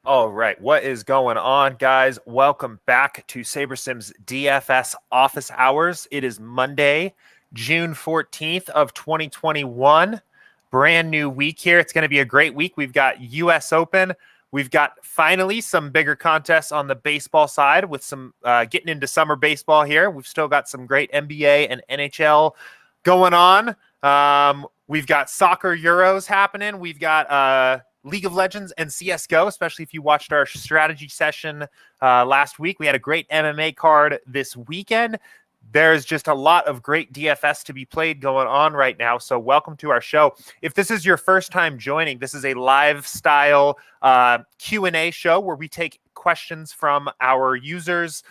All right, what is going on, guys? Welcome back to SaberSim's DFS Office Hours. It is Monday, June 14th of 2021. Brand new week here. It's going to be a great week. We've got US Open. We've got finally some bigger contests on the baseball side with some getting into summer baseball here. We've still got some great NBA and NHL going on. We've got soccer Euros happening. We've got League of Legends and CSGO, especially if you watched our strategy session last week. We had a great MMA card this weekend. There's just a lot of great DFS to be played going on right now. So welcome to our show. If this is your first time joining, this is a live-style Q&A show where we take questions from our users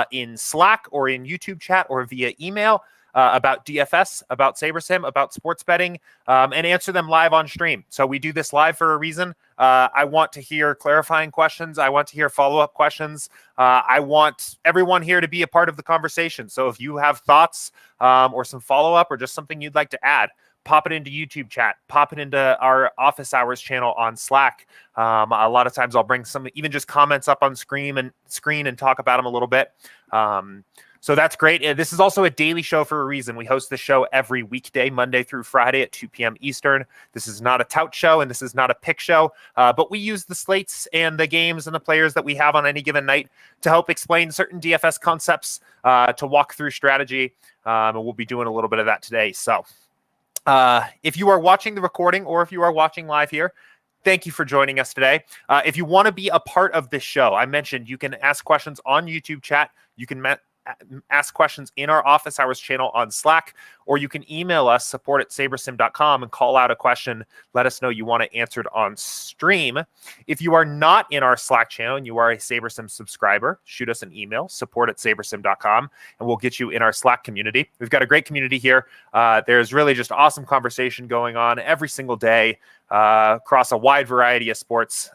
in Slack or in YouTube chat or via email. About DFS, about SaberSim, about sports betting, and answer them live on stream. So we do this live for a reason. I want to hear clarifying questions. I want to hear follow-up questions. I want everyone here to be a part of the conversation. So if you have thoughts or some follow-up or just something you'd like to add, pop it into YouTube chat, pop it into our Office Hours channel on Slack. A lot of times I'll bring some, even just comments up on screen and talk about them a little bit. So that's great. This is also a daily show for a reason. We host the show every weekday, Monday through Friday at 2 p.m. Eastern. This is not a tout show and this is not a pick show, but we use the slates and the games and the players that we have on any given night to help explain certain DFS concepts, to walk through strategy, and we'll be doing a little bit of that today. So if you are watching the recording or if you are watching live here, thank you for joining us today. If you want to be a part of this show, I mentioned you can ask questions on YouTube chat. You can ask questions in our Office Hours channel on Slack, or you can email us, support@sabersim.com, and call out a question. Let us know you want it answered on stream. If you are not in our Slack channel and you are a SaberSim subscriber, shoot us an email, support@sabersim.com, and we'll get you in our Slack community. We've got a great community here. There's really just awesome conversation going on every single day across a wide variety of sports.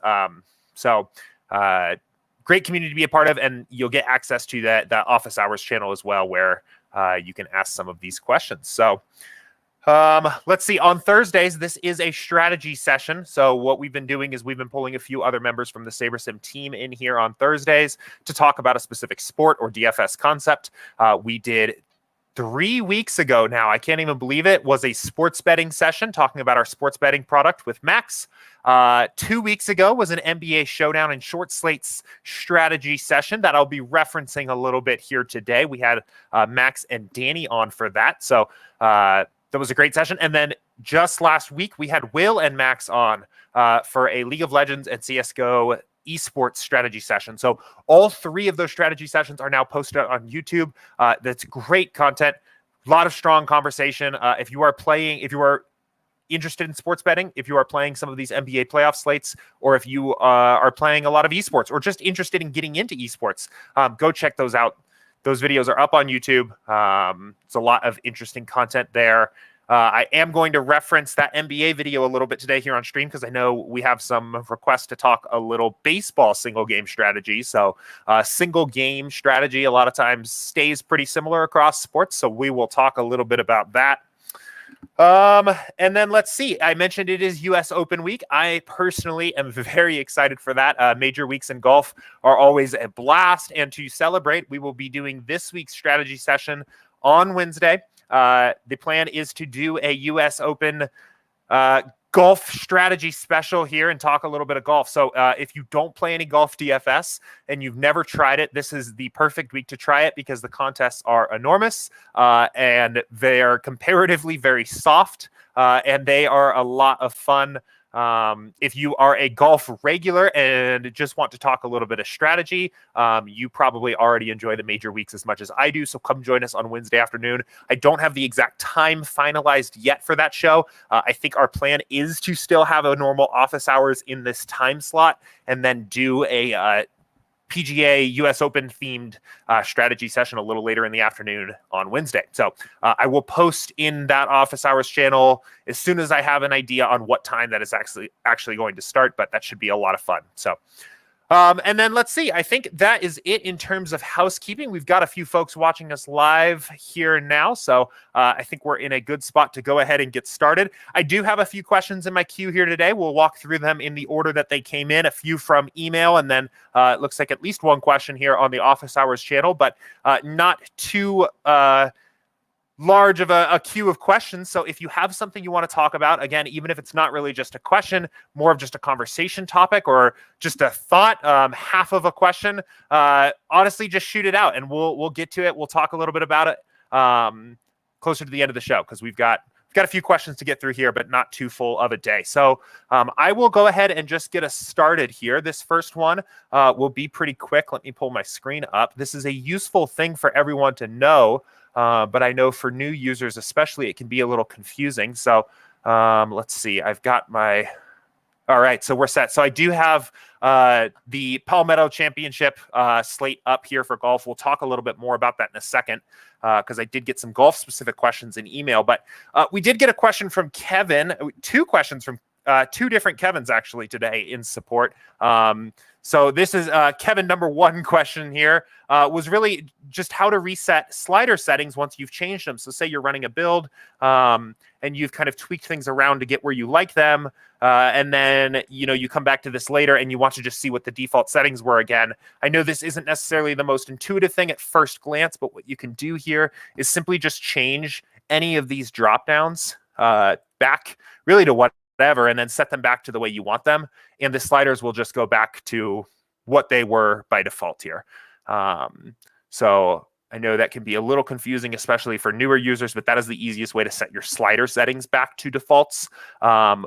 Great community to be a part of, and you'll get access to that Office Hours channel as well, where you can ask some of these questions. So let's see. On Thursdays, this is a strategy session. So what we've been doing is we've been pulling a few other members from the SaberSim team in here on Thursdays to talk about a specific sport or DFS concept. We did 3 weeks ago now, I can't even believe it, was a sports betting session talking about our sports betting product with Max. 2 weeks ago was an NBA showdown and short slates strategy session that I'll be referencing a little bit here today. We had Max and Danny on for that. So that was a great session. And then just last week, we had Will and Max on for a League of Legends and CSGO esports strategy session. So all 3 of those strategy sessions are now posted on YouTube. That's great content, a lot of strong conversation. If you are interested in sports betting, if you are playing some of these NBA playoff slates, or if you are playing a lot of esports or just interested in getting into esports, go check those out. Those videos are up on YouTube. It's a lot of interesting content there. I am going to reference that NBA video a little bit today here on stream because I know we have some requests to talk a little baseball single game strategy. So single game strategy a lot of times stays pretty similar across sports. So we will talk a little bit about that. And then let's see. I mentioned it is US Open week. I personally am very excited for that. Major weeks in golf are always a blast. And to celebrate, we will be doing this week's strategy session on Wednesday. The plan is to do a US Open golf strategy special here and talk a little bit of golf. So if you don't play any golf DFS and you've never tried it, this is the perfect week to try it because the contests are enormous and they are comparatively very soft and they are a lot of fun. If you are a golf regular and just want to talk a little bit of strategy, you probably already enjoy the major weeks as much as I do. So come join us on Wednesday afternoon. I don't have the exact time finalized yet for that show. I think our plan is to still have a normal office hours in this time slot and then do a PGA US Open themed strategy session a little later in the afternoon on Wednesday. So I will post in that Office Hours channel as soon as I have an idea on what time that is actually going to start, but that should be a lot of fun. So And then let's see. I think that is it in terms of housekeeping. We've got a few folks watching us live here now, so I think we're in a good spot to go ahead and get started. I do have a few questions in my queue here today. We'll walk through them in the order that they came in, a few from email, and then it looks like at least one question here on the Office Hours channel, but not too large of a queue of questions. So if you have something you want to talk about, again, even if it's not really just a question, more of just a conversation topic or just a thought, half of a question, honestly, just shoot it out and we'll get to it. We'll talk a little bit about it closer to the end of the show because we've got a few questions to get through here, but not too full of a day. So I will go ahead and just get us started here. This first one will be pretty quick. Let me pull my screen up. This is a useful thing for everyone to know. But I know for new users especially, it can be a little confusing. So let's see. I've got my... All right, so we're set. So I do have the Palmetto Championship slate up here for golf. We'll talk a little bit more about that in a second because I did get some golf-specific questions in email. But we did get a question from Kevin, two questions from two different Kevins actually today in support. So this is Kevin number one question here was really just how to reset slider settings once you've changed them. So say you're running a build and you've kind of tweaked things around to get where you like them. And then, you come back to this later and you want to just see what the default settings were again. I know this isn't necessarily the most intuitive thing at first glance, but what you can do here is simply just change any of these drop downs back really to whatever, and then set them back to the way you want them. And the sliders will just go back to what they were by default here. So I know that can be a little confusing, especially for newer users, but that is the easiest way to set your slider settings back to defaults.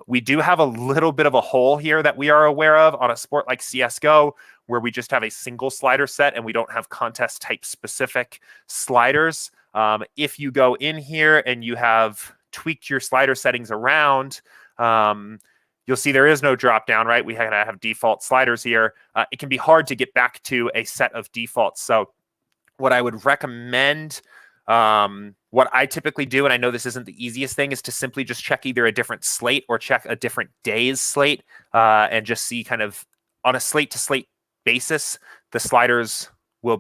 We do have a little bit of a hole here that we are aware of on a sport like CSGO, where we just have a single slider set and we don't have contest type specific sliders. If you go in here and you have tweaked your slider settings around, you'll see there is no drop down, right? We have default sliders here. It can be hard to get back to a set of defaults. So what I would recommend, what I typically do, and I know this isn't the easiest thing, is to simply just check either a different slate or check a different day's slate and just see kind of on a slate to slate basis, the sliders will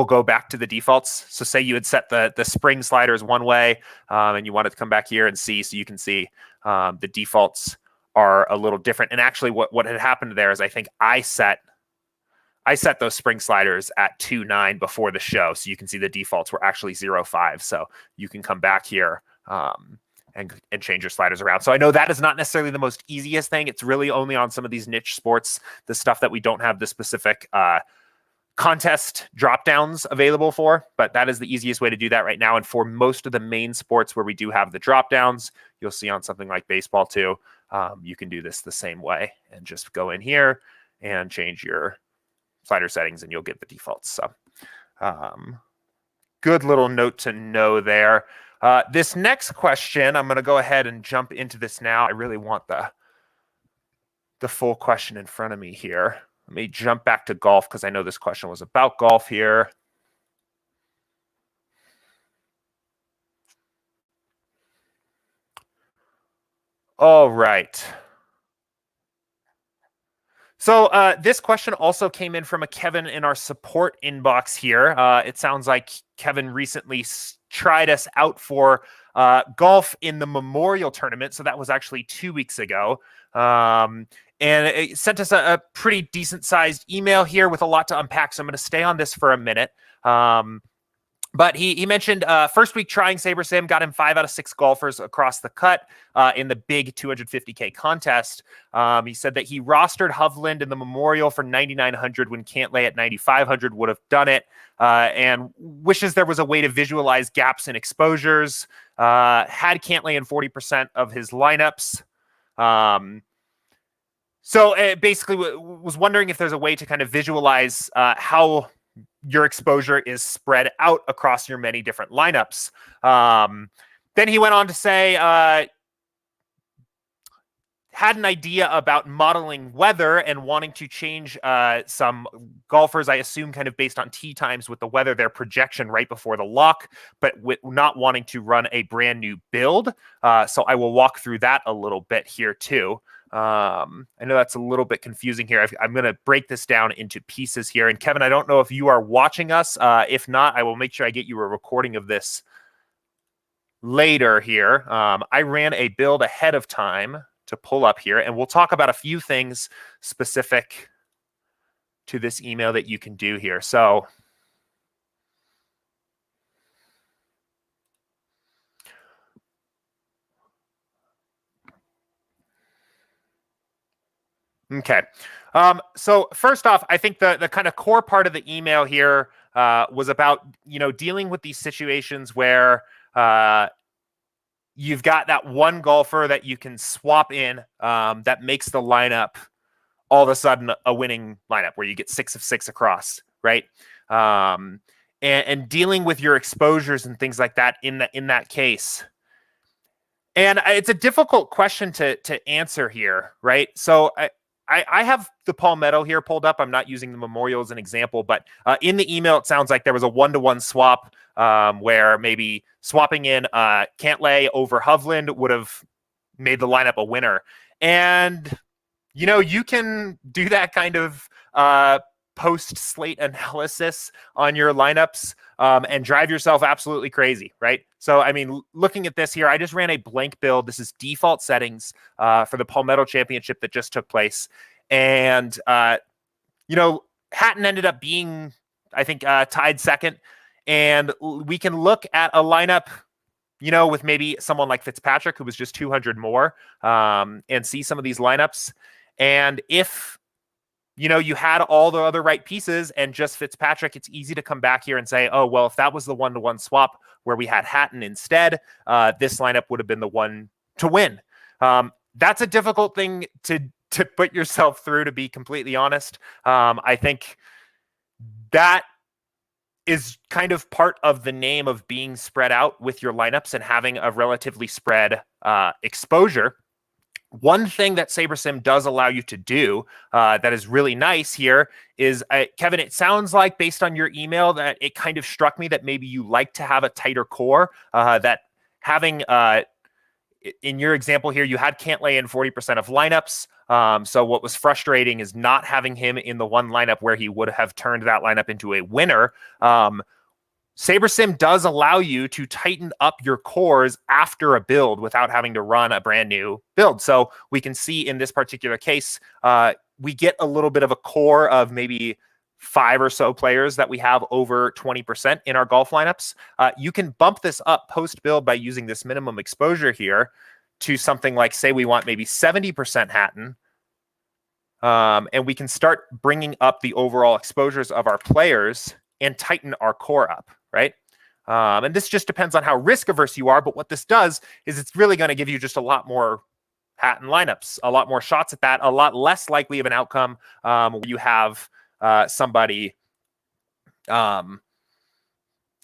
go back to the defaults. So say you had set the spring sliders one way and you wanted to come back here and see, so you can see the defaults are a little different. And actually what had happened there is I think I set those spring sliders at 2.9 before the show. So you can see the defaults were actually 0.5. So you can come back here and change your sliders around. So I know that is not necessarily the most easiest thing. It's really only on some of these niche sports, the stuff that we don't have the specific contest drop downs available for, but that is the easiest way to do that right now. And for most of the main sports where we do have the drop downs, you'll see on something like baseball too, you can do this the same way and just go in here and change your slider settings and you'll get the defaults. So good little note to know there. This next question, I'm going to go ahead and jump into this now. I really want the full question in front of me here. Let me jump back to golf because I know this question was about golf here. All right. So this question also came in from a Kevin in our support inbox here. It sounds like Kevin recently tried us out for golf in the Memorial Tournament. So that was actually 2 weeks ago. And it sent us a pretty decent sized email here with a lot to unpack. So I'm going to stay on this for a minute. But he mentioned first week trying SaberSim, got him 5 out of 6 golfers across the cut in the big 250K contest. He said that he rostered Hovland in the Memorial for 9,900 when Cantlay at 9,500 would have done it, and wishes there was a way to visualize gaps in exposures. Had Cantlay in 40% of his lineups. So basically was wondering if there's a way to kind of visualize how your exposure is spread out across your many different lineups. Then he went on to say, had an idea about modeling weather and wanting to change some golfers, I assume kind of based on tee times with the weather, their projection right before the lock, but with not wanting to run a brand new build. So I will walk through that a little bit here too. I know that's a little bit confusing here. I'm going to break this down into pieces here. And Kevin, I don't know if you are watching us. If not, I will make sure I get you a recording of this later here. I ran a build ahead of time to pull up here, and we'll talk about a few things specific to this email that you can do here. So okay. So first off, I think the kind of core part of the email here was about, dealing with these situations where you've got that one golfer that you can swap in that makes the lineup all of a sudden a winning lineup where you get 6 of 6 across, right? And dealing with your exposures and things like that in that case. And it's a difficult question to answer here, right? So I have the Palmetto here pulled up. I'm not using the Memorial as an example, but in the email, it sounds like there was a 1-to-1 swap where maybe swapping in Cantlay over Hovland would have made the lineup a winner. And, you can do that kind of post-slate analysis on your lineups and drive yourself absolutely crazy, right? So, I mean, looking at this here, I just ran a blank build. This is default settings for the Palmetto Championship that just took place. And, Hatton ended up being, I think, tied second. And we can look at a lineup, with maybe someone like Fitzpatrick, who was just 200 more, and see some of these lineups. And if you had all the other right pieces and just Fitzpatrick, it's easy to come back here and say, oh, well, if that was the 1-to-1 swap where we had Hatton instead, this lineup would have been the one to win. That's a difficult thing to put yourself through, to be completely honest. I think that is kind of part of the name of being spread out with your lineups and having a relatively spread exposure. One thing that SaberSim does allow you to do that is really nice here is, Kevin, it sounds like based on your email that it kind of struck me that maybe you like to have a tighter core, that having, in your example here, you had Cantlay in 40% of lineups. So what was frustrating is not having him in the one lineup where he would have turned that lineup into a winner. SaberSim does allow you to tighten up your cores after a build without having to run a brand new build. So we can see in this particular case, we get a little bit of a core of maybe 5 or so players that we have over 20% in our golf lineups. You can bump this up post-build by using this minimum exposure here to something like, say we want maybe 70% Hatton, and we can start bringing up the overall exposures of our players and tighten our core up, right? And this just depends on how risk averse you are. But what this does is it's really going to give you just a lot more Hatton lineups, a lot more shots at that, a lot less likely of an outcome where you have somebody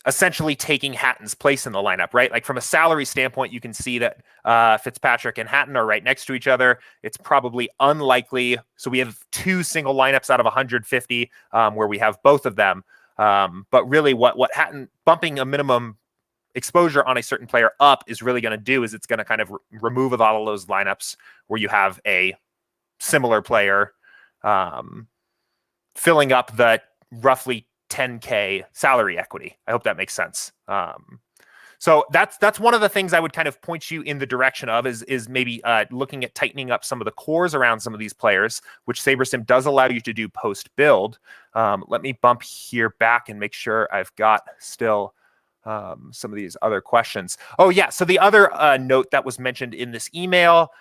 essentially taking Hatton's place in the lineup, right? Like from a salary standpoint, you can see that Fitzpatrick and Hatton are right next to each other. It's probably unlikely. So we have 2 single lineups out of 150 where we have both of them. But really what Hatton bumping a minimum exposure on a certain player up is really going to do is it's going to kind of remove a lot of those lineups where you have a similar player filling up the roughly 10K salary equity. I hope that makes sense. So that's one of the things I would kind of point you in the direction of is maybe looking at tightening up some of the cores around some of these players, which SaberSim does allow you to do post build. Let me bump here back and make sure I've got still some of these other questions. Oh yeah. So the other note that was mentioned in this email,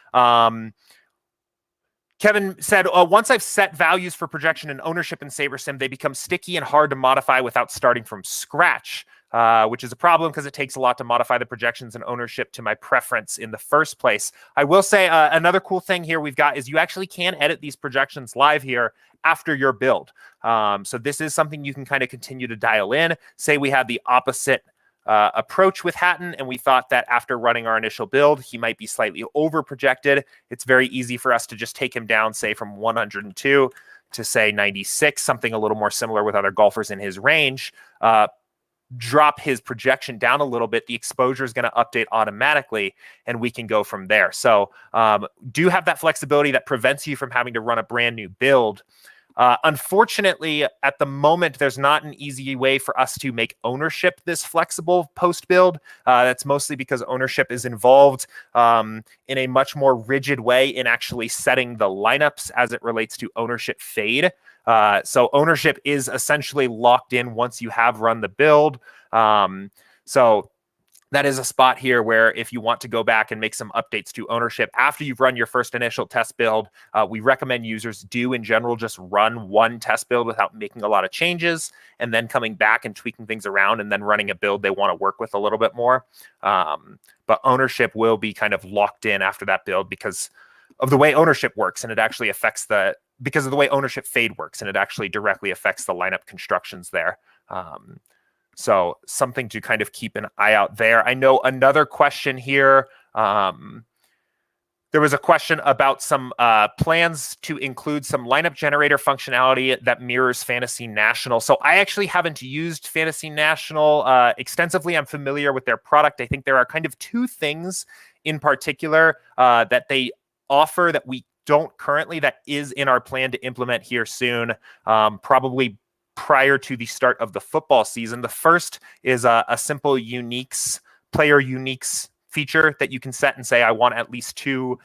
Kevin said, once I've set values for projection and ownership in SaberSim, they become sticky and hard to modify without starting from scratch, which is a problem because it takes a lot to modify the projections and ownership to my preference in the first place. I will say another cool thing here we've got is you actually can edit these projections live here after your build. So this is something you can kind of continue to dial in. Say we had the opposite approach with Hatton, and we thought that after running our initial build, he might be slightly over projected. It's very easy for us to just take him down, say from 102 to say 96, something a little more similar with other golfers in his range. drop his projection down a little bit, the exposure is going to update automatically, and we can go from there. So do have that flexibility that prevents you from having to run a brand new build. Unfortunately, at the moment, there's not an easy way for us to make ownership this flexible post-build. That's mostly because ownership is involved in a much more rigid way in actually setting the lineups as it relates to ownership fade. So ownership is essentially locked in once you have run the build. So that is a spot here where if you want to go back and make some updates to ownership after you've run your first initial test build, we recommend users do in general just run one test build without making a lot of changes and then coming back and tweaking things around and then running a build they want to work with a little bit more. But ownership will be kind of locked in after that build because of the way ownership works, and it actually affects because of the way ownership fade works, and it actually directly affects the lineup constructions there. So something to kind of keep an eye out there. I know another question here. There was a question about some plans to include some lineup generator functionality that mirrors Fantasy National. So I actually haven't used Fantasy National extensively. I'm familiar with their product. I think there are kind of two things in particular that they offer that we don't currently, that is in our plan to implement here soon, probably prior to the start of the football season. The first is a simple player uniques feature that you can set and say, I want at least two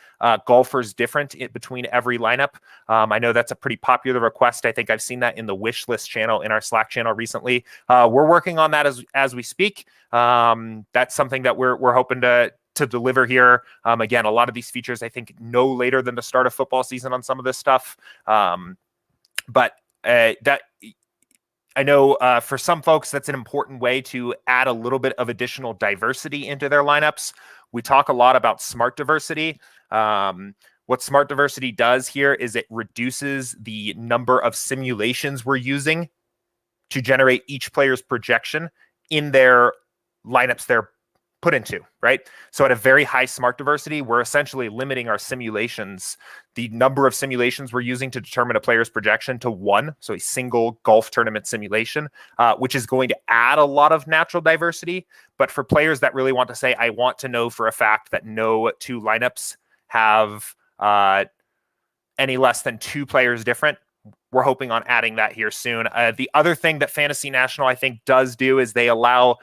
golfers different between every lineup. I know that's a pretty popular request. I think I've seen that in the wish list channel in our Slack channel recently. We're working on that as we speak. That's something that we're hoping to deliver here. Again, a lot of these features, I think, no later than the start of football season on some of this stuff. But that I know for some folks, that's an important way to add a little bit of additional diversity into their lineups. We talk a lot about smart diversity. What smart diversity does here is it reduces the number of simulations we're using to generate each player's projection in their lineups they're put into, right? So at a very high smart diversity, we're essentially limiting our simulations, the number of simulations we're using to determine a player's projection, to one. So a single golf tournament simulation, which is going to add a lot of natural diversity. But for players that really want to say, I want to know for a fact that no two lineups have any less than two players different, we're hoping on adding that here soon. The other thing that Fantasy National, I think, does do is they allow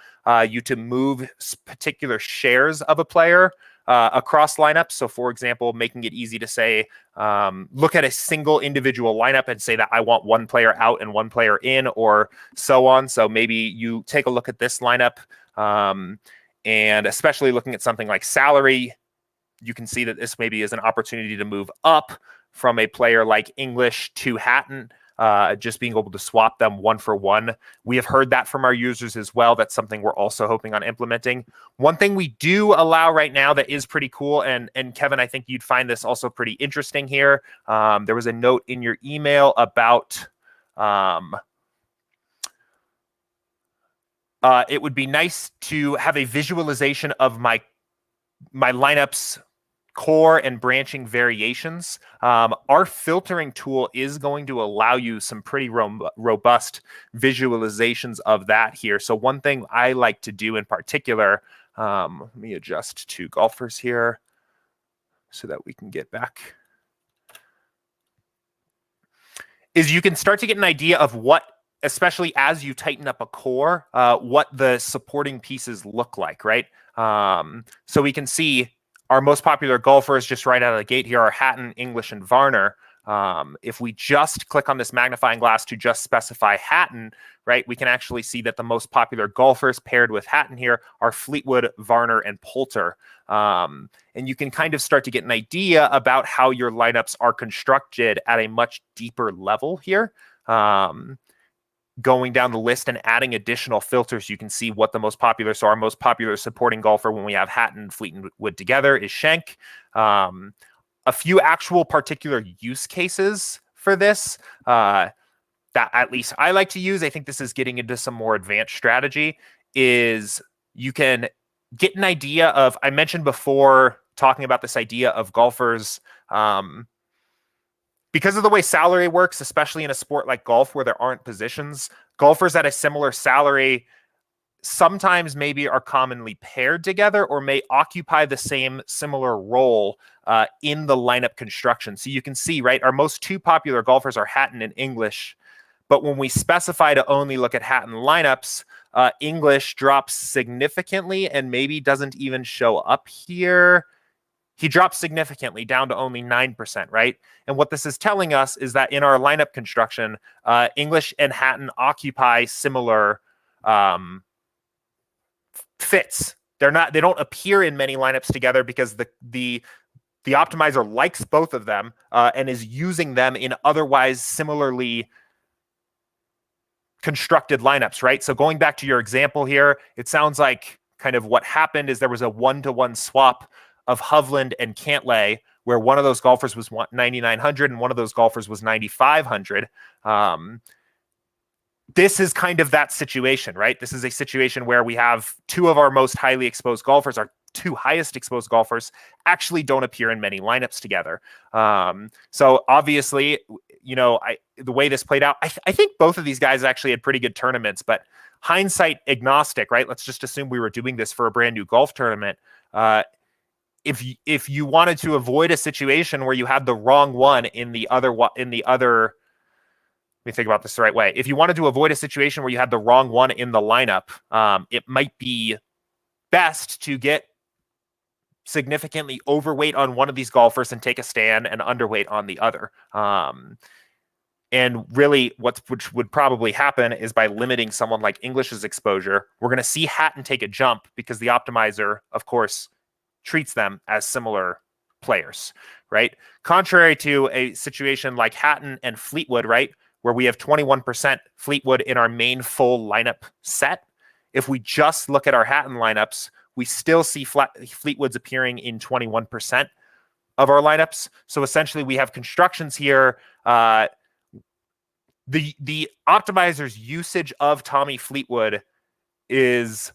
you to move particular shares of a player across lineups. So, for example, making it easy to say, look at a single individual lineup and say that I want one player out and one player in, or so on. So maybe you take a look at this lineup, and especially looking at something like salary, you can see that this maybe is an opportunity to move up from a player like English to Hatton, just being able to swap them one for one. We have heard that from our users as well. That's something we're also hoping on implementing. One thing we do allow right now that is pretty cool, and Kevin, I think you'd find this also pretty interesting here. There was a note in your email about it would be nice to have a visualization of my lineups core and branching variations. Our filtering tool is going to allow you some pretty robust visualizations of that here. So one thing I like to do in particular, let me adjust to golfers here so that we can get back, is you can start to get an idea of what, especially as you tighten up a core, what the supporting pieces look like, right? So we can see our most popular golfers just right out of the gate here are Hatton, English, and Varner. If we just click on this magnifying glass to just specify Hatton, right, we can actually see that the most popular golfers paired with Hatton here are Fleetwood, Varner, and Poulter. And you can kind of start to get an idea about how your lineups are constructed at a much deeper level here. Going down the list and adding additional filters, you can see what the most popular. So our most popular supporting golfer when we have Hatton and Fleetwood together is Schenk. A few actual particular use cases for this that at least I like to use, I think this is getting into some more advanced strategy, is you can get an idea of, I mentioned before talking about this idea of golfers, because of the way salary works, especially in a sport like golf where there aren't positions, golfers at a similar salary sometimes maybe are commonly paired together or may occupy the same similar role in the lineup construction. So you can see, right, our most two popular golfers are Hatton and English. But when we specify to only look at Hatton lineups, English drops significantly and maybe doesn't even show up here. He drops significantly down to only 9%, right? And what this is telling us is that in our lineup construction, English and Hatton occupy similar fits. They don't appear in many lineups together because the optimizer likes both of them and is using them in otherwise similarly constructed lineups, right? So going back to your example here, it sounds like kind of what happened is there was a 1-to-1 swap of Hovland and Cantlay, where one of those golfers was 9,900 and one of those golfers was 9,500. This is kind of that situation, right? This is a situation where we have two of our most highly exposed golfers, our two highest exposed golfers, actually don't appear in many lineups together. So obviously, the way this played out, I think both of these guys actually had pretty good tournaments, but hindsight agnostic, right? Let's just assume we were doing this for a brand new golf tournament. If you wanted to avoid a situation where you had the wrong one in the other, let me think about this the right way. If you wanted to avoid a situation where you had the wrong one in the lineup, it might be best to get significantly overweight on one of these golfers and take a stand and underweight on the other. And really which would probably happen is by limiting someone like English's exposure, we're going to see Hatton take a jump because the optimizer, of course, treats them as similar players, right? Contrary to a situation like Hatton and Fleetwood, right, where we have 21% Fleetwood in our main full lineup set. If we just look at our Hatton lineups, we still see Fleetwoods appearing in 21% of our lineups. So essentially we have constructions here. The optimizer's usage of Tommy Fleetwood is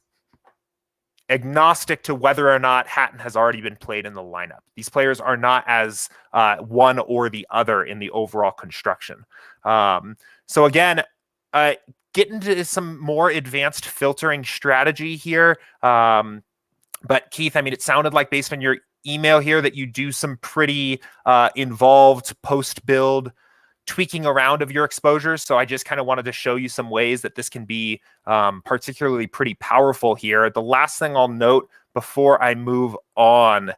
agnostic to whether or not Hatton has already been played in the lineup. These players are not as one or the other in the overall construction. So again, get into some more advanced filtering strategy here. But Keith, I mean, it sounded like based on your email here that you do some pretty involved post-build tweaking around of your exposures. So I just kind of wanted to show you some ways that this can be particularly pretty powerful here. The last thing I'll note before I move on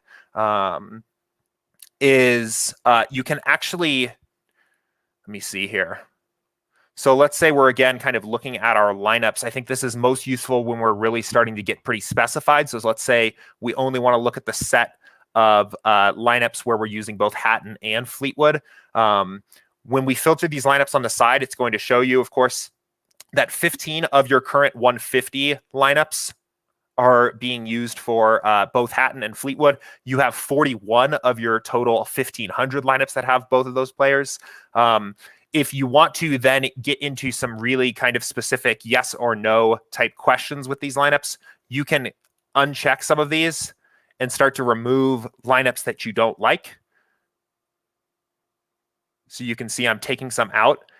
is you can actually, let me see here. So let's say we're again kind of looking at our lineups. I think this is most useful when we're really starting to get pretty specified. So let's say we only want to look at the set of lineups where we're using both Hatton and Fleetwood. When we filter these lineups on the side, it's going to show you, of course, that 15 of your current 150 lineups are being used for both Hatton and Fleetwood. You have 41 of your total 1,500 lineups that have both of those players. If you want to then get into some really kind of specific yes or no type questions with these lineups, you can uncheck some of these and start to remove lineups that you don't like. So you can see I'm taking some out,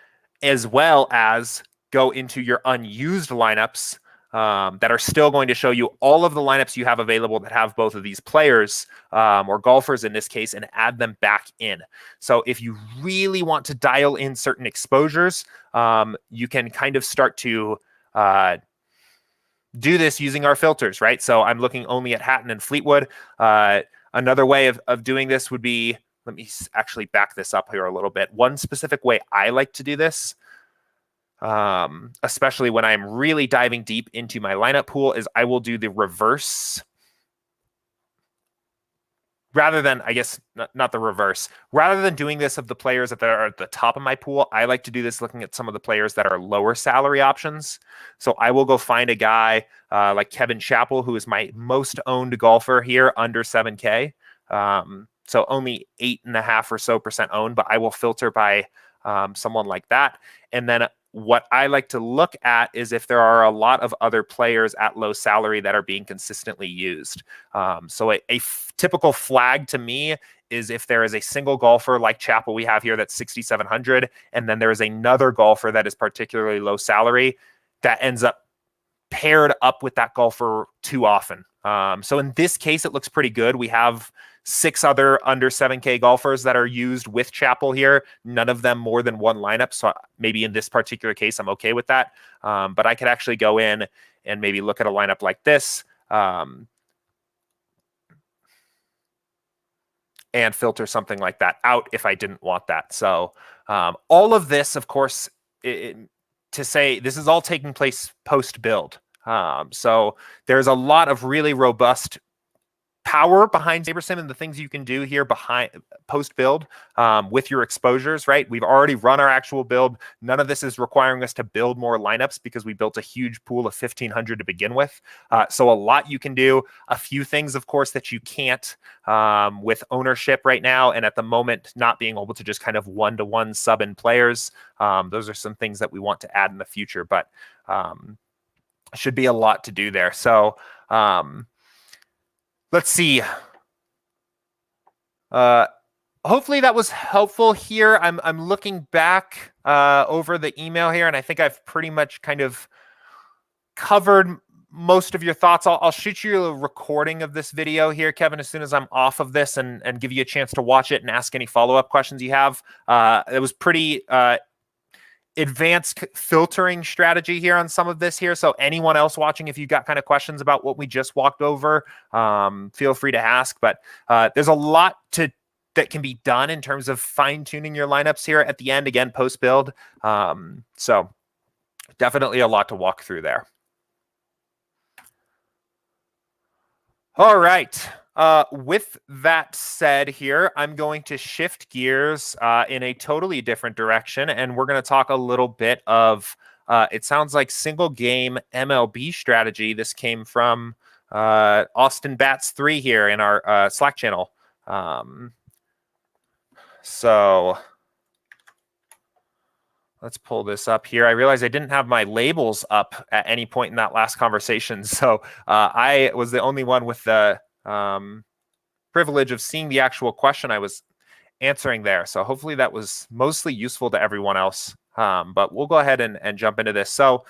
as well as go into your unused lineups that are still going to show you all of the lineups you have available that have both of these players or golfers in this case, and add them back in. So if you really want to dial in certain exposures, you can kind of start to do this using our filters, right? So I'm looking only at Hatton and Fleetwood. Another way of doing this would be, let me actually back this up here a little bit. One specific way I like to do this, especially when I'm really diving deep into my lineup pool, is I will do the reverse. Rather than, I guess, not the reverse. Rather than doing this of the players that are at the top of my pool, I like to do this looking at some of the players that are lower salary options. So I will go find a guy like Kevin Chappell, who is my most owned golfer here, under 7K. So only 8.5% or so owned, but I will filter by someone like that. And then what I like to look at is if there are a lot of other players at low salary that are being consistently used. So a typical flag to me is if there is a single golfer like Chappell we have here that's 6,700, and then there is another golfer that is particularly low salary that ends up paired up with that golfer too often. So in this case, it looks pretty good. We have 6 other under 7K golfers that are used with Chappell here, none of them more than one lineup. So maybe in this particular case, I'm okay with that. But I could actually go in and maybe look at a lineup like this and filter something like that out if I didn't want that. So all of this, of course, to say this is all taking place post build. So there's a lot of really robust power behind SaberSim and the things you can do here behind post build with your exposures, right? We've already run our actual build. None of this is requiring us to build more lineups because we built a huge pool of 1,500 to begin with. So a lot you can do. A few things, of course, that you can't with ownership right now. And at the moment, not being able to just kind of one-to-one sub in players. Those are some things that we want to add in the future, but should be a lot to do there. So let's see. Hopefully that was helpful here. I'm looking back over the email here, and I think I've pretty much kind of covered most of your thoughts. I'll shoot you a recording of this video here, Kevin, as soon as I'm off of this and give you a chance to watch it and ask any follow-up questions you have. It was pretty advanced filtering strategy here on some of this here. So anyone else watching, if you've got kind of questions about what we just walked over, feel free to ask. But there's a lot that can be done in terms of fine-tuning your lineups here at the end, again, post-build. So definitely a lot to walk through there. All right. With that said here, I'm going to shift gears in a totally different direction, and we're going to talk a little bit of, it sounds like single game MLB strategy. This came from Austin Bats 3 here in our Slack channel. So let's pull this up here. I realized I didn't have my labels up at any point in that last conversation. So I was the only one with the privilege of seeing the actual question I was answering there. So hopefully that was mostly useful to everyone else. But we'll go ahead and jump into this. So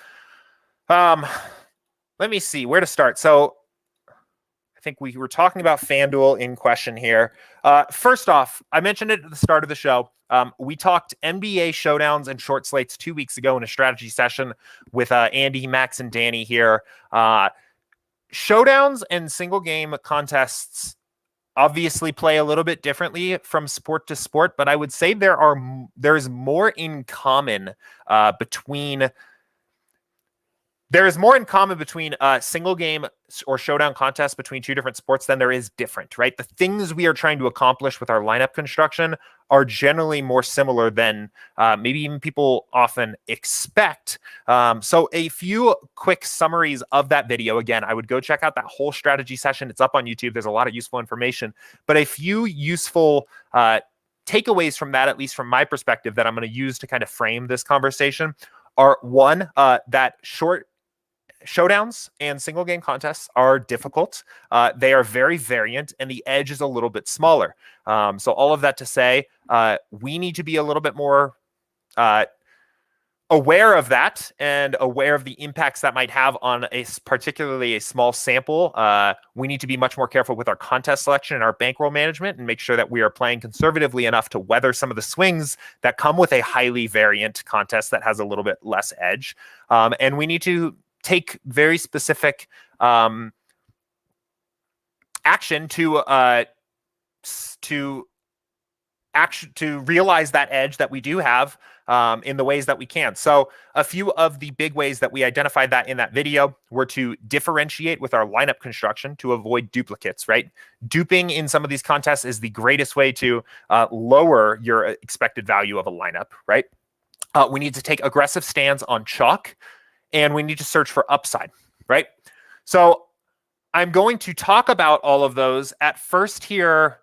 let me see where to start. So I think we were talking about FanDuel in question here. First off, I mentioned it at the start of the show. We talked NBA showdowns and short slates 2 weeks ago in a strategy session with Andy, Max, and Danny here. Showdowns and single game contests obviously play a little bit differently from sport to sport, but I would say there's more in common between single game or showdown contests between two different sports than there is different, right? The things we are trying to accomplish with our lineup construction are generally more similar than maybe even people often expect. So a few quick summaries of that video. Again, I would go check out that whole strategy session. It's up on YouTube. There's a lot of useful information, but a few useful takeaways from that, at least from my perspective, that I'm going to use to kind of frame this conversation are one, that showdowns and single game contests are difficult. They are very variant, and the edge is a little bit smaller. So all of that to say, we need to be a little bit more aware of that and aware of the impacts that might have on particularly a small sample. We need to be much more careful with our contest selection and our bankroll management and make sure that we are playing conservatively enough to weather some of the swings that come with a highly variant contest that has a little bit less edge. And we need to take very specific action to realize that edge that we do have in the ways that we can. So a few of the big ways that we identified that in that video were to differentiate with our lineup construction to avoid duplicates, right? Duping in some of these contests is the greatest way to lower your expected value of a lineup, right? We need to take aggressive stands on chalk, and we need to search for upside, right? So I'm going to talk about all of those at first here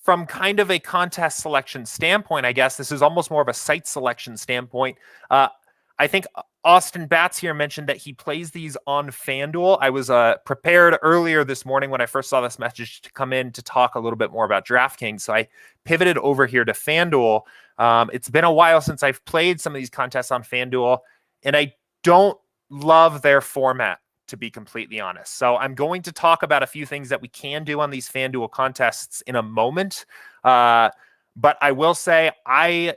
from kind of a contest selection standpoint. I guess this is almost more of a site selection standpoint. I think Austin Bats here mentioned that he plays these on FanDuel. I was prepared earlier this morning when I first saw this message to come in to talk a little bit more about DraftKings. So I pivoted over here to FanDuel. It's been a while since I've played some of these contests on FanDuel, and I don't love their format, to be completely honest. So I'm going to talk about a few things that we can do on these FanDuel contests in a moment. But I will say I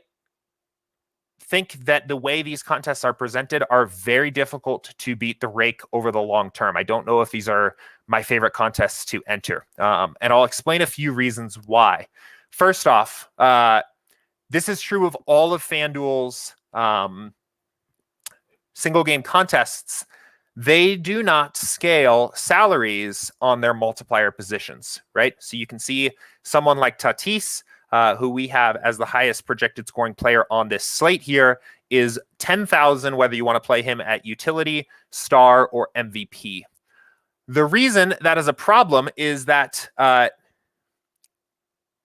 think that the way these contests are presented are very difficult to beat the rake over the long term. I don't know if these are my favorite contests to enter. And I'll explain a few reasons why. First off, this is true of all of FanDuel's single game contests. They do not scale salaries on their multiplier positions, right? So you can see someone like Tatis, who we have as the highest projected scoring player on this slate here, is 10,000, whether you want to play him at utility, star, or MVP. The reason that is a problem is that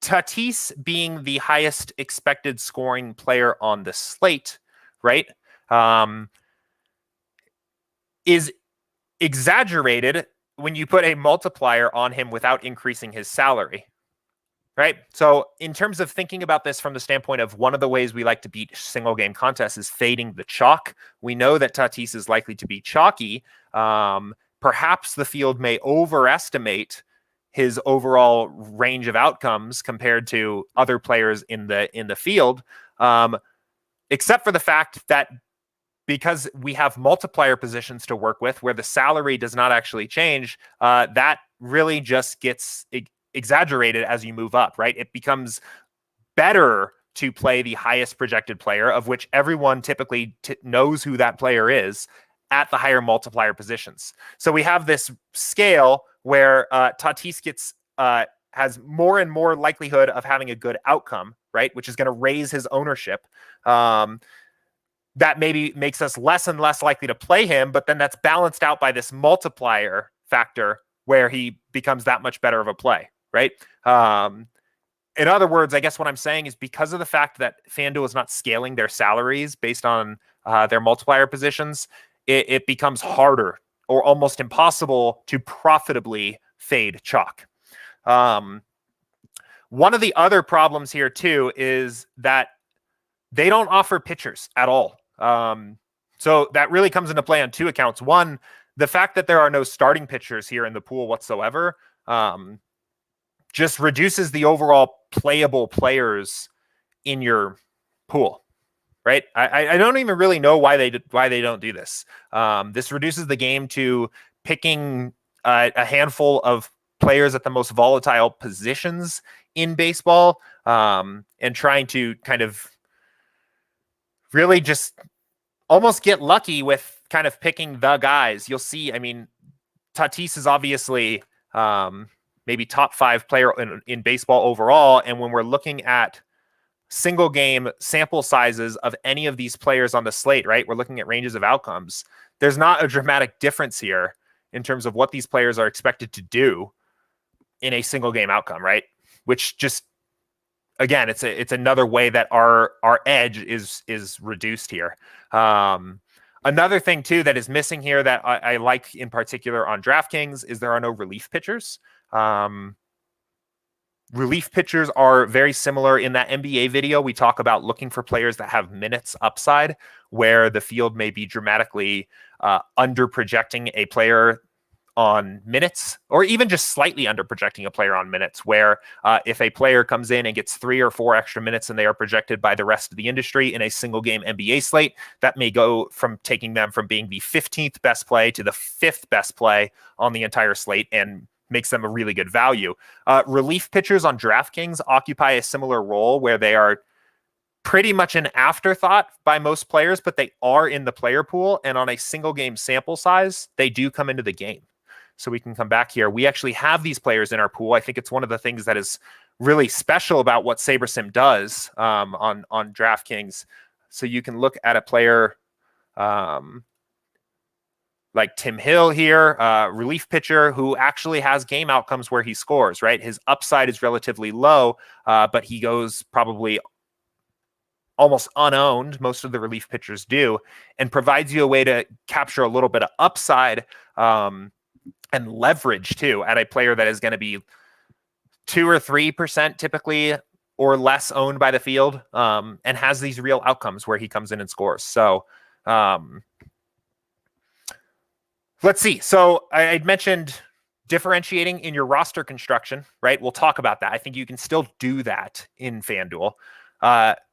Tatis being the highest expected scoring player on the slate, right, is exaggerated when you put a multiplier on him without increasing his salary, right? So in terms of thinking about this from the standpoint of one of the ways we like to beat single game contests is fading the chalk. We know that Tatis is likely to be chalky. Perhaps the field may overestimate his overall range of outcomes compared to other players in the field, except for the fact that because we have multiplier positions to work with where the salary does not actually change, that really just gets exaggerated as you move up, right? It becomes better to play the highest projected player, of which everyone typically knows who that player is, at the higher multiplier positions. So we have this scale where Tatis has more and more likelihood of having a good outcome, right? Which is going to raise his ownership. That maybe makes us less and less likely to play him, but then that's balanced out by this multiplier factor where he becomes that much better of a play, right? In other words, I guess what I'm saying is because of the fact that FanDuel is not scaling their salaries based on their multiplier positions, it becomes harder or almost impossible to profitably fade chalk. One of the other problems here too is that they don't offer pitchers at all. So that really comes into play on two accounts. One, the fact that there are no starting pitchers here in the pool whatsoever just reduces the overall playable players in your pool, right? I don't even really know why they don't do this. This reduces the game to picking a handful of players at the most volatile positions in baseball and trying to kind of really just almost get lucky with kind of picking the guys. You'll see, I mean, Tatis is obviously maybe top 5 player in baseball overall. And when we're looking at single game sample sizes of any of these players on the slate, right, we're looking at ranges of outcomes. There's not a dramatic difference here in terms of what these players are expected to do in a single game outcome, right? Which just, again, it's another way that our edge is reduced here. Another thing too that is missing here that I like in particular on DraftKings is there are no relief pitchers. Relief pitchers are very similar. In that NBA video, we talk about looking for players that have minutes upside, where the field may be dramatically under projecting a player on minutes, or even just slightly under projecting a player on minutes, where if a player comes in and gets 3 or 4 extra minutes and they are projected by the rest of the industry in a single game NBA slate, that may go from taking them from being the 15th best play to the 5th best play on the entire slate and makes them a really good value. Relief pitchers on DraftKings occupy a similar role where they are pretty much an afterthought by most players, but they are in the player pool, and on a single game sample size, they do come into the game. So we can come back here. We actually have these players in our pool. I think it's one of the things that is really special about what SaberSim does on DraftKings. So you can look at a player like Tim Hill here, relief pitcher who actually has game outcomes where he scores, right? His upside is relatively low, but he goes probably almost unowned. Most of the relief pitchers do, and provides you a way to capture a little bit of upside and leverage too at a player that is going to be 2 or 3% typically or less owned by the field, and has these real outcomes where he comes in and scores. So Let's see. So I'd mentioned differentiating in your roster construction, right? We'll talk about that. I think you can still do that in FanDuel.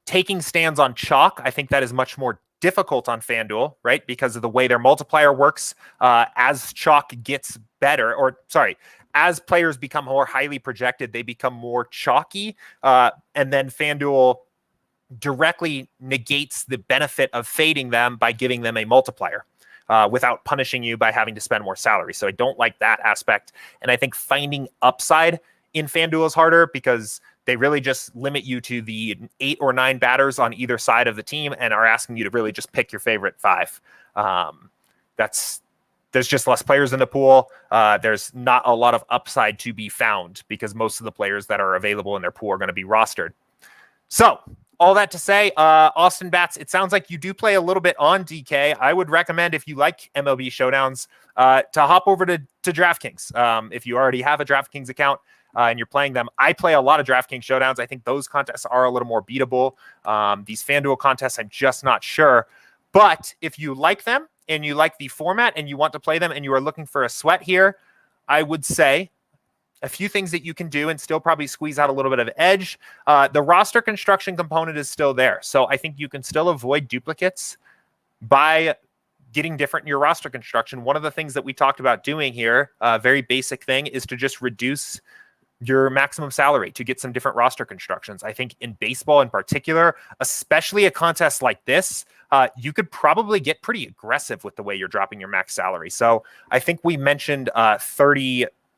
Taking stands on chalk, I think that is much more difficult on FanDuel, right? Because of the way their multiplier works. As chalk gets better, or sorry, as players become more highly projected, they become more chalky. And then FanDuel directly negates the benefit of fading them by giving them a multiplier. Without punishing you by having to spend more salary. So I don't like that aspect. And I think finding upside in FanDuel is harder because they really just limit you to the 8 or 9 batters on either side of the team and are asking you to really just pick your favorite 5. There's just less players in the pool. There's not a lot of upside to be found because most of the players that are available in their pool are going to be rostered. So all that to say, Austin Bats, it sounds like you do play a little bit on DK. I would recommend, if you like MLB Showdowns, to hop over to DraftKings. If you already have a DraftKings account and you're playing them, I play a lot of DraftKings Showdowns. I think those contests are a little more beatable. These FanDuel contests, I'm just not sure. But if you like them and you like the format and you want to play them and you are looking for a sweat here, I would say a few things that you can do and still probably squeeze out a little bit of edge. The roster construction component is still there. So I think you can still avoid duplicates by getting different in your roster construction. One of the things that we talked about doing here, a very basic thing, is to just reduce your maximum salary to get some different roster constructions. I think in baseball in particular, especially a contest like this, you could probably get pretty aggressive with the way you're dropping your max salary. So I think we mentioned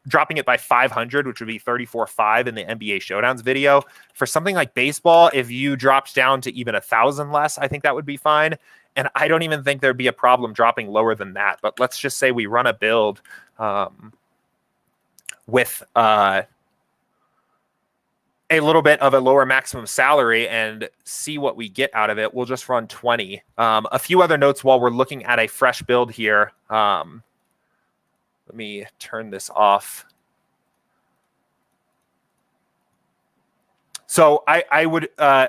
dropping it by 500, which would be 34.5 in the NBA Showdowns video. For something like baseball, if you dropped down to even 1,000 less, I think that would be fine. And I don't even think there'd be a problem dropping lower than that. But let's just say we run a build with a little bit of a lower maximum salary and see what we get out of it. We'll just run 20. A few other notes while we're looking at a fresh build here. Let me turn this off. So I would,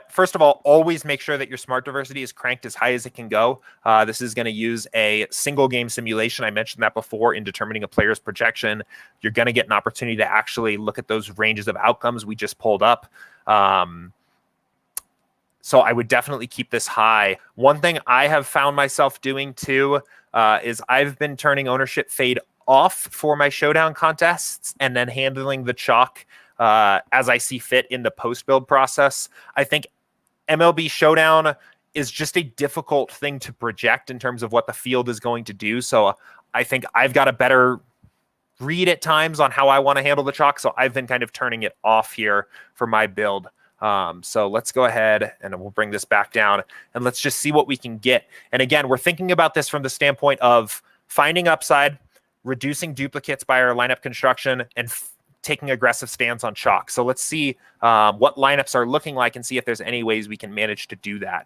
first of all, always make sure that your smart diversity is cranked as high as it can go. This is going to use a single game simulation. I mentioned that before in determining a player's projection. You're going to get an opportunity to actually look at those ranges of outcomes we just pulled up. So I would definitely keep this high. One thing I have found myself doing too is I've been turning ownership fade off for my showdown contests and then handling the chalk as I see fit in the post-build process. I think MLB Showdown is just a difficult thing to project in terms of what the field is going to do. So I think I've got a better read at times on how I want to handle the chalk. So I've been kind of turning it off here for my build. So let's go ahead and we'll bring this back down and let's just see what we can get. And again, we're thinking about this from the standpoint of finding upside, reducing duplicates by our lineup construction, and taking aggressive stance on chalk. So let's see what lineups are looking like and see if there's any ways we can manage to do that.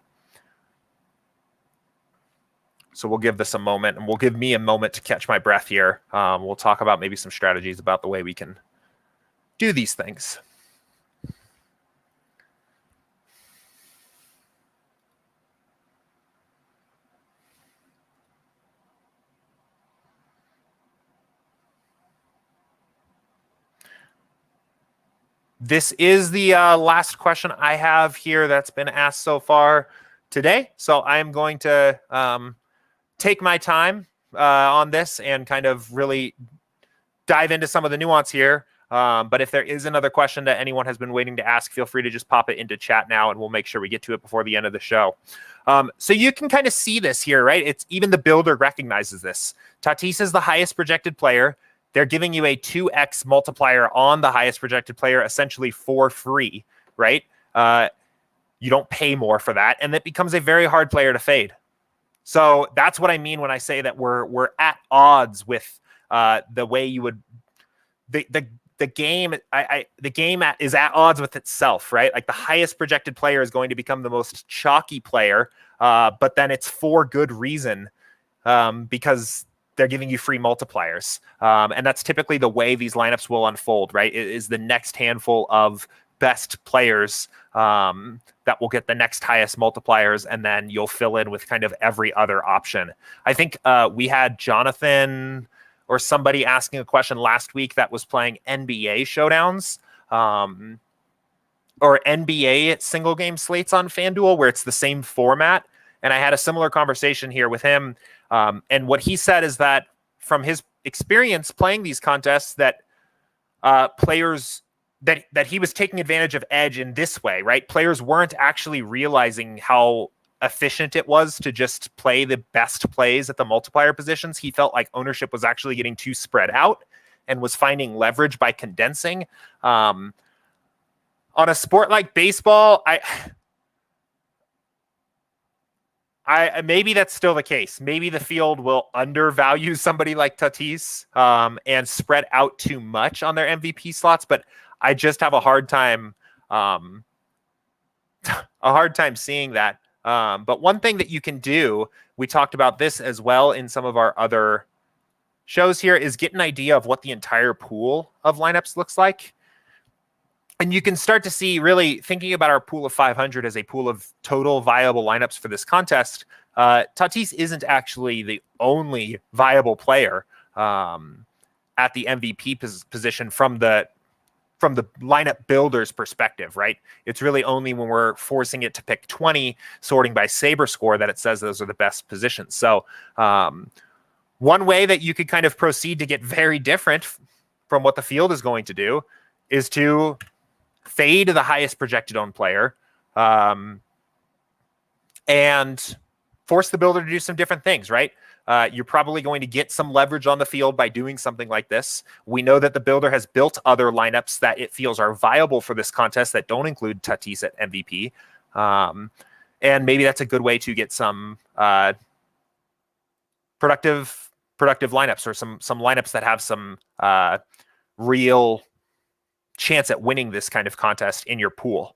So we'll give this a moment, and we'll give me a moment to catch my breath here. We'll talk about maybe some strategies about the way we can do these things. This is the last question I have here that's been asked so far today. So I'm going to take my time on this and kind of really dive into some of the nuance here. But if there is another question that anyone has been waiting to ask, feel free to just pop it into chat now and we'll make sure we get to it before the end of the show. So you can kind of see this here, right? It's even the builder recognizes this. Tatis is the highest projected player. They're giving you a 2x multiplier on the highest projected player, essentially for free, right? You don't pay more for that, and it becomes a very hard player to fade. So that's what I mean when I say that we're at odds with the way you would the game. The game is at odds with itself, right? Like the highest projected player is going to become the most chalky player, but then it's for good reason because they're giving you free multipliers. And that's typically the way these lineups will unfold, right? It is the next handful of best players that will get the next highest multipliers, and then you'll fill in with kind of every other option. I think we had Jonathan or somebody asking a question last week that was playing NBA showdowns or NBA single game slates on FanDuel, where it's the same format. And I had a similar conversation here with him. And what he said is that from his experience playing these contests, that players that he was taking advantage of edge in this way, right? Players weren't actually realizing how efficient it was to just play the best plays at the multiplier positions. He felt like ownership was actually getting too spread out and was finding leverage by condensing. On a sport like baseball, I maybe that's still the case. Maybe the field will undervalue somebody like Tatis and spread out too much on their MVP slots, but I just have a hard time seeing that. But one thing that you can do, we talked about this as well in some of our other shows here, is get an idea of what the entire pool of lineups looks like. And you can start to see, really thinking about our pool of 500 as a pool of total viable lineups for this contest. Tatis isn't actually the only viable player at the MVP position from the lineup builder's perspective, right? It's really only when we're forcing it to pick 20, sorting by Saber score, that it says those are the best positions. So one way that you could kind of proceed to get very different from what the field is going to do is to fade the highest projected owned player and force the builder to do some different things, right? You're probably going to get some leverage on the field by doing something like this. We know that the builder has built other lineups that it feels are viable for this contest that don't include Tatis at MVP. And maybe that's a good way to get some productive lineups, or some lineups that have some real chance at winning this kind of contest in your pool.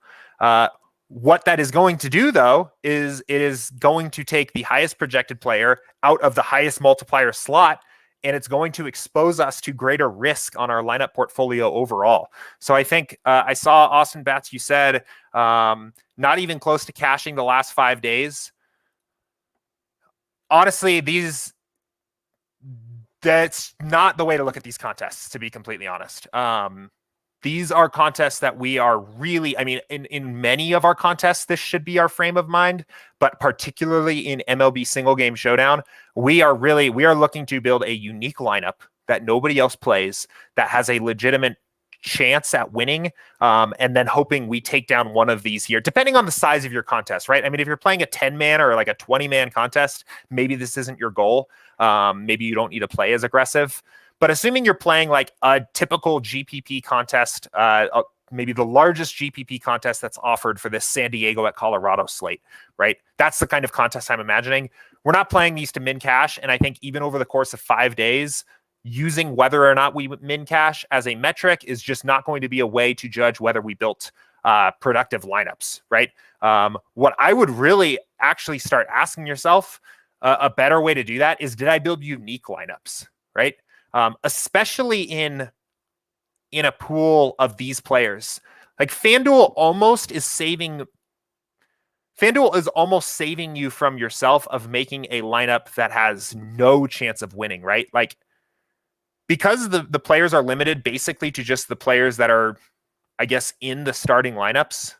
What that is going to do, though, is it is going to take the highest projected player out of the highest multiplier slot, and it's going to expose us to greater risk on our lineup portfolio overall. So I think I saw Austin Batts, you said, not even close to cashing the last 5 days. Honestly, that's not the way to look at these contests, to be completely honest. These are contests that we are really, I mean, in many of our contests, this should be our frame of mind, but particularly in MLB Single Game Showdown, we are looking to build a unique lineup that nobody else plays, that has a legitimate chance at winning, and then hoping we take down one of these here, depending on the size of your contest, right? I mean, if you're playing a 10-man or like a 20-man contest, maybe this isn't your goal. Maybe you don't need to play as aggressive. But assuming you're playing like a typical GPP contest, maybe the largest GPP contest that's offered for this San Diego at Colorado slate, right? That's the kind of contest I'm imagining. We're not playing these to min cash. And I think even over the course of 5 days, using whether or not we min cash as a metric is just not going to be a way to judge whether we built productive lineups, right? What I would really actually start asking yourself, a better way to do that is, did I build unique lineups, right? Especially in a pool of these players. Like FanDuel is almost saving you from yourself of making a lineup that has no chance of winning, right? Like, because the players are limited basically to just the players that are, I guess, in the starting lineups,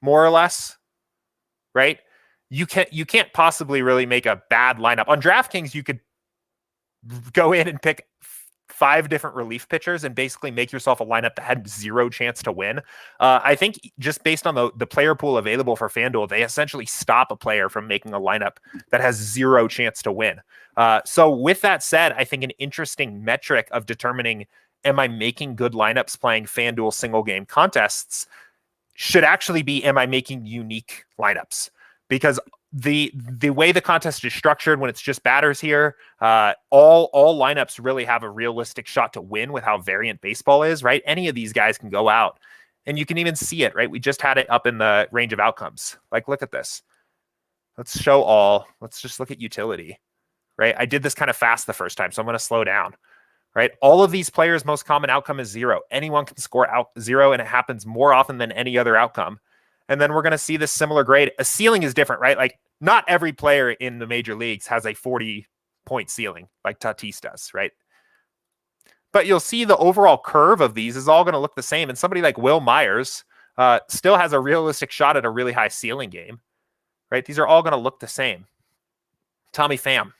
more or less, right? You can't possibly really make a bad lineup. On DraftKings, you could go in and pick 5 different relief pitchers and basically make yourself a lineup that had 0 chance to win. I think just based on the player pool available for FanDuel, they essentially stop a player from making a lineup that has 0 chance to win. So with that said, I think an interesting metric of determining, am I making good lineups playing FanDuel single game contests, should actually be, am I making unique lineups? Because the way the contest is structured, when it's just batters here, all lineups really have a realistic shot to win with how variant baseball is, right? Any of these guys can go out, and you can even see it, right? We just had it up in the range of outcomes. Like, look at this. Let's show all. Let's just look at utility, right? I did this kind of fast the first time, so I'm going to slow down. right? All of these players' most common outcome is 0. Anyone can score out 0, and it happens more often than any other outcome. And then we're going to see this similar grade. A ceiling is different, right? Like not every player in the major leagues has a 40-point ceiling like Tatis does, right? But you'll see the overall curve of these is all going to look the same. And somebody like Will Myers still has a realistic shot at a really high ceiling game, right? These are all going to look the same. Tommy Pham,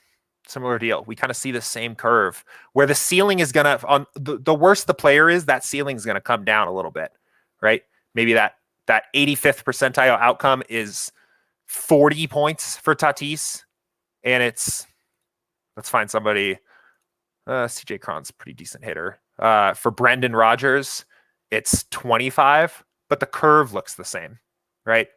similar deal. We kind of see the same curve where the ceiling is going to, on the worse the player is, that ceiling is going to come down a little bit, right? Maybe that 85th percentile outcome is 40 points for Tatis. And let's find somebody, CJ Cron's a pretty decent hitter. For Brendan Rodgers, it's 25, but the curve looks the same, right?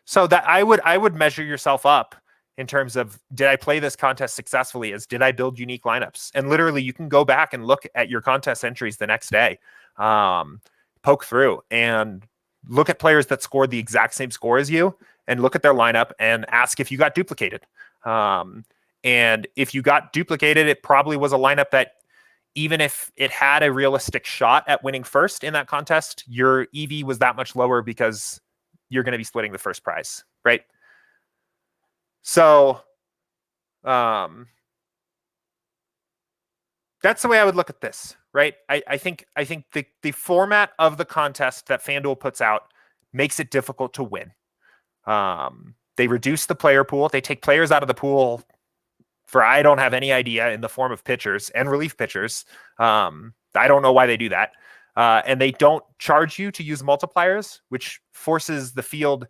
So that I would measure yourself up in terms of, did I play this contest successfully? Did I build unique lineups? And literally you can go back and look at your contest entries the next day, poke through and look at players that scored the exact same score as you and look at their lineup and ask if you got duplicated. And if you got duplicated, it probably was a lineup that even if it had a realistic shot at winning first in that contest, your EV was that much lower because you're going to be splitting the first prize, right? So that's the way I would look at this, right? I think the format of the contest that FanDuel puts out makes it difficult to win. They reduce the player pool. They take players out of the pool for I don't have any idea in the form of pitchers and relief pitchers. I don't know why they do that. And they don't charge you to use multipliers, which forces the field.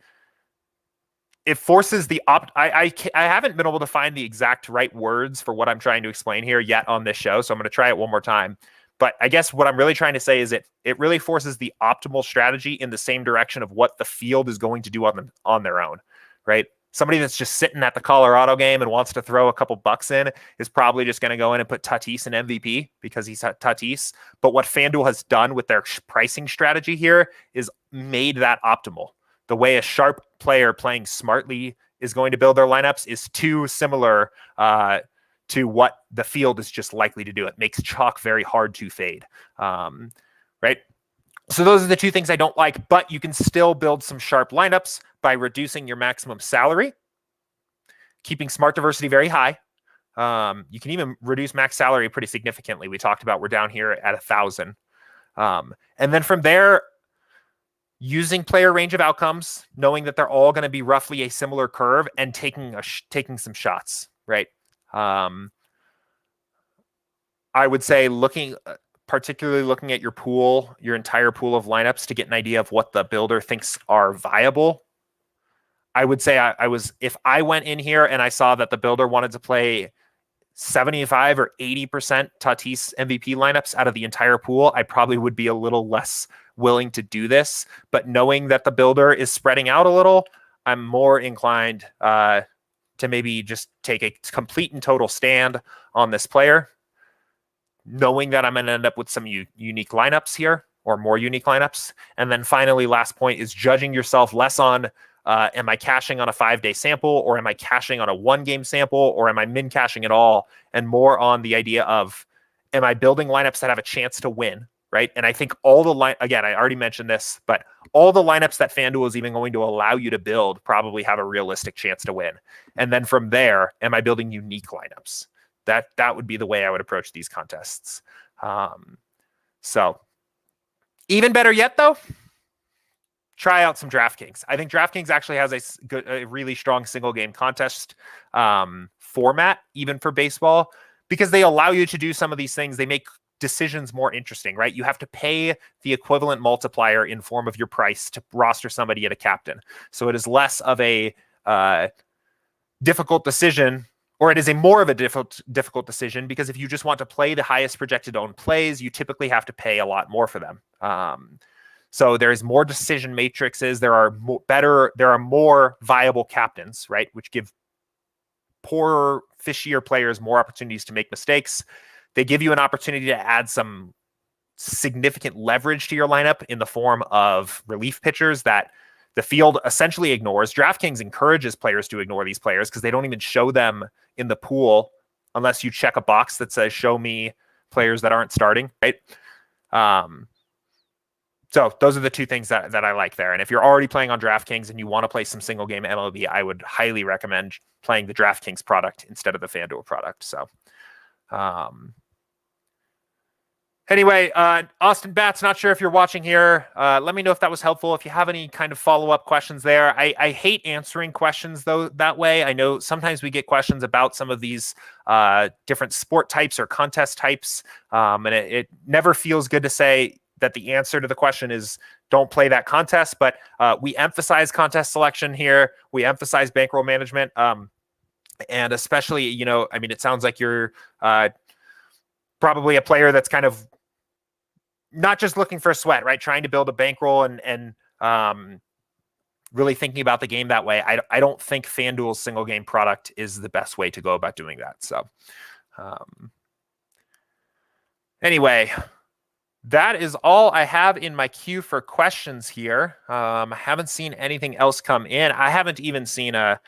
It forces the I haven't been able to find the exact right words for what I'm trying to explain here yet on this show. So I'm going to try it one more time. But I guess what I'm really trying to say is it really forces the optimal strategy in the same direction of what the field is going to do on their own, right? Somebody that's just sitting at the Colorado game and wants to throw a couple bucks in is probably just going to go in and put Tatis in MVP because he's Tatis. But what FanDuel has done with their pricing strategy here is made that optimal. The way a sharp player playing smartly is going to build their lineups is too similar to what the field is just likely to do. It makes chalk very hard to fade, right? So those are the two things I don't like, but you can still build some sharp lineups by reducing your maximum salary, keeping smart diversity very high. You can even reduce max salary pretty significantly. We talked about we're down here at 1,000. And then from there, using player range of outcomes, knowing that they're all going to be roughly a similar curve and taking some shots, right? I would say particularly looking at your pool, your entire pool of lineups to get an idea of what the builder thinks are viable. I would say if I went in here and I saw that the builder wanted to play 75 or 80% Tatis MVP lineups out of the entire pool, I probably would be a little less willing to do this. But knowing that the builder is spreading out a little, I'm more inclined to maybe just take a complete and total stand on this player, knowing that I'm going to end up with some unique lineups here or more unique lineups. And then finally, last point is judging yourself less on am I caching on a 5-day sample, or am I caching on a 1-game sample, or am I min caching at all, and more on the idea of am I building lineups that have a chance to win, right? And I think again, I already mentioned this, but all the lineups that FanDuel is even going to allow you to build probably have a realistic chance to win. And then from there, am I building unique lineups? That would be the way I would approach these contests. So even better yet, though, try out some DraftKings. I think DraftKings actually has a really strong single game contest format, even for baseball, because they allow you to do some of these things. They make decisions more interesting, right? You have to pay the equivalent multiplier in form of your price to roster somebody at a captain. So it is less of a difficult decision, or it is more of a difficult decision, because if you just want to play the highest projected owned plays, you typically have to pay a lot more for them. So there's more decision matrices. There are more viable captains, right? Which give poorer, fishier players more opportunities to make mistakes. They give you an opportunity to add some significant leverage to your lineup in the form of relief pitchers that the field essentially ignores. DraftKings encourages players to ignore these players because they don't even show them in the pool unless you check a box that says, show me players that aren't starting, right? So those are the two things that I like there. And if you're already playing on DraftKings and you want to play some single game MLB, I would highly recommend playing the DraftKings product instead of the FanDuel product. So anyway, Austin Batts, not sure if you're watching here. Let me know if that was helpful. If you have any kind of follow-up questions there. I hate answering questions, though, that way. I know sometimes we get questions about some of these different sport types or contest types, and it never feels good to say that the answer to the question is don't play that contest, but we emphasize contest selection here. We emphasize bankroll management, and especially, you know, I mean, it sounds like you're probably a player that's kind of not just looking for a sweat, right? Trying to build a bankroll and really thinking about the game that way. I don't think FanDuel's single game product is the best way to go about doing that. So anyway, that is all I have in my queue for questions here. I haven't seen anything else come in. I haven't even seen a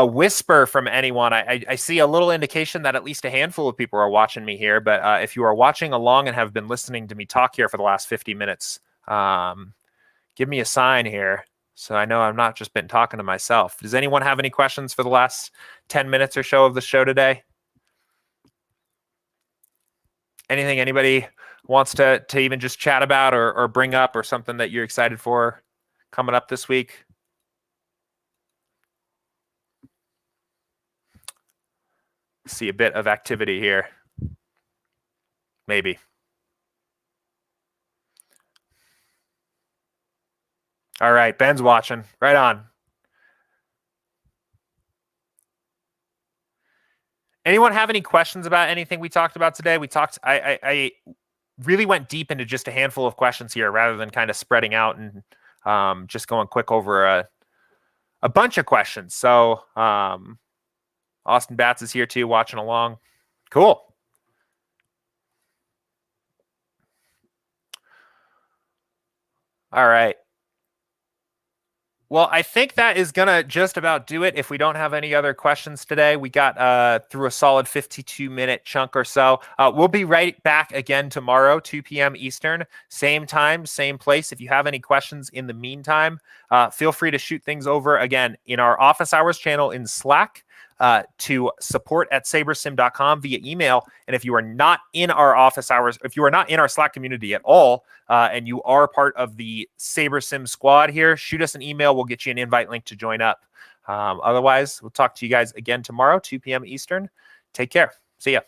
whisper from anyone. I see a little indication that at least a handful of people are watching me here, but if you are watching along and have been listening to me talk here for the last 50 minutes, give me a sign here so I know I'm not just been talking to myself. Does anyone have any questions for the last 10 minutes or so of the show today? Anything anybody wants to even just chat about or bring up, or something that you're excited for coming up this week? See a bit of activity here. Maybe. All right, Ben's watching. Right on. Anyone have any questions about anything we talked about today? I really went deep into just a handful of questions here rather than kind of spreading out and just going quick over a bunch of questions. So Austin Batts is here too, watching along. Cool. All right. Well, I think that is going to just about do it if we don't have any other questions today. We got through a solid 52-minute chunk or so. We'll be right back again tomorrow, 2 p.m. Eastern. Same time, same place. If you have any questions in the meantime, feel free to shoot things over again in our office hours channel in Slack, to support@sabersim.com via email. And if you are not in our office hours, if you are not in our Slack community at all, and you are part of the SaberSim squad here, shoot us an email. We'll get you an invite link to join up. Otherwise, we'll talk to you guys again tomorrow, 2 p.m. Eastern. Take care. See ya.